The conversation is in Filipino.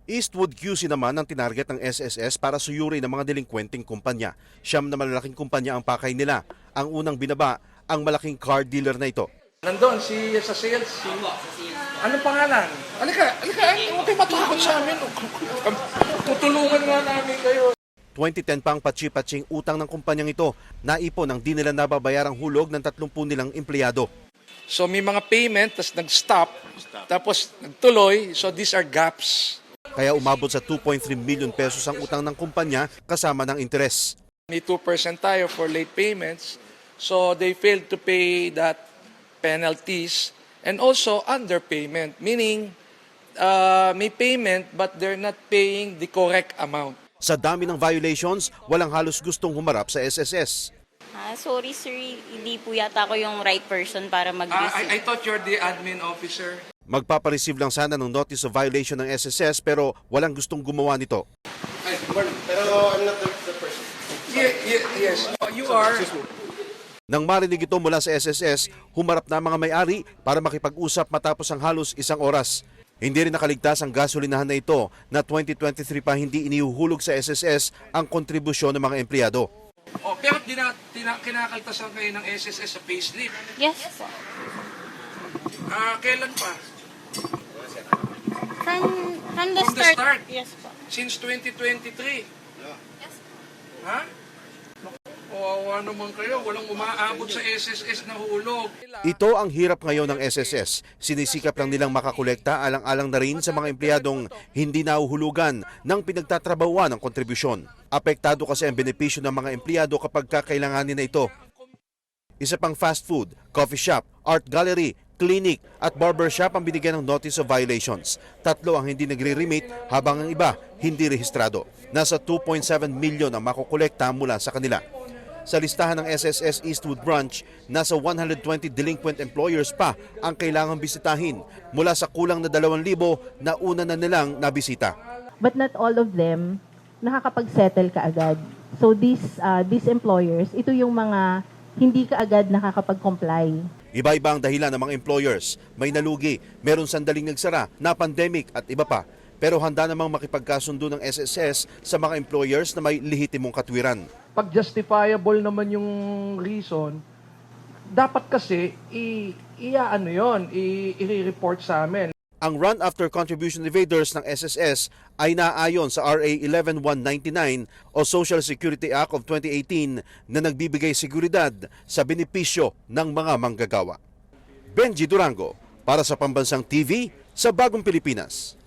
Eastwood QC naman ang tinarget ng SSS para suyuri ng mga delinkwenteng kumpanya. Siyam na malalaking kumpanya ang pakay nila. Ang unang binaba, ang malaking car dealer na ito. Nandun sa sales, anong pangalan? Alika, huwag kayo matakot sa amin. Tutulungan nga namin kayo. 2010 pa ang patsi-patsing utang ng kumpanyang ito. Naipon ang di nila nababayarang hulog ng 30 nilang empleyado. So may mga payment, tapos nag-stop, tapos nagtuloy. So these are gaps. Kaya umabot sa 2.3 million pesos ang utang ng kumpanya kasama ng interes. May 2% tayo for late payments. So they failed to pay that penalties and also underpayment, meaning may payment but they're not paying the correct amount. Sa dami ng violations, walang halos gustong humarap sa SSS. Sorry sir, hindi po yata ako yung right person para mag-receive. I thought you're the admin officer. Magpapareceive lang sana ng notice of violation ng SSS pero walang gustong gumawa nito. Pero I'm not the person. Yes, you are. Nang marinig ito mula sa SSS, humarap na ang mga may-ari para makipag-usap matapos ang halos isang oras. Hindi rin nakaligtas ang gasolinahan na ito na 2023 pa hindi inihuhulog sa SSS ang kontribusyon ng mga empleyado. Pero kinakaltasan kayo ng SSS sa payslip. Yes po. Kailan pa? From the From the start. start? Yes po. Since 2023? Yes. Ha? Kawawa naman kayo, walang umaabot sa SSS na hulog. Ito ang hirap ngayon ng SSS. Sinisikap lang nilang makakolekta alang-alang na rin sa mga empleyadong hindi nahuhulugan ng pinagtatrabahuan ng kontribusyon. Apektado kasi ang benepisyo ng mga empleyado kapag kakailanganin na ito. Isa pang fast food, coffee shop, art gallery, clinic at barbershop ang binigyan ng notice of violations. 3 ang hindi nagre-remit habang ang iba hindi rehistrado. Nasa 2.7 milyon ang makukolekta mula sa kanila. Sa listahan ng SSS Eastwood Branch, nasa 120 delinquent employers pa ang kailangang bisitahin mula sa kulang na 2,000 na una na nilang nabisita. But not all of them nakakapag-settle kaagad. So these employers, ito yung mga hindi kaagad nakakapag-comply. Iba-iba ang dahilan ng mga employers. May nalugi, meron sandaling nagsara, na pandemic at iba pa. Pero handa namang makipagkasundo ng SSS sa mga employers na may lehitimong katwiran. Pag justifiable naman yung reason, dapat kasi i-report sa amin. Ang run after contribution evaders ng SSS ay naayon sa RA 11199 o Social Security Act of 2018 na nagbibigay seguridad sa benepisyo ng mga manggagawa. Benji Durango para sa Pambansang TV sa Bagong Pilipinas.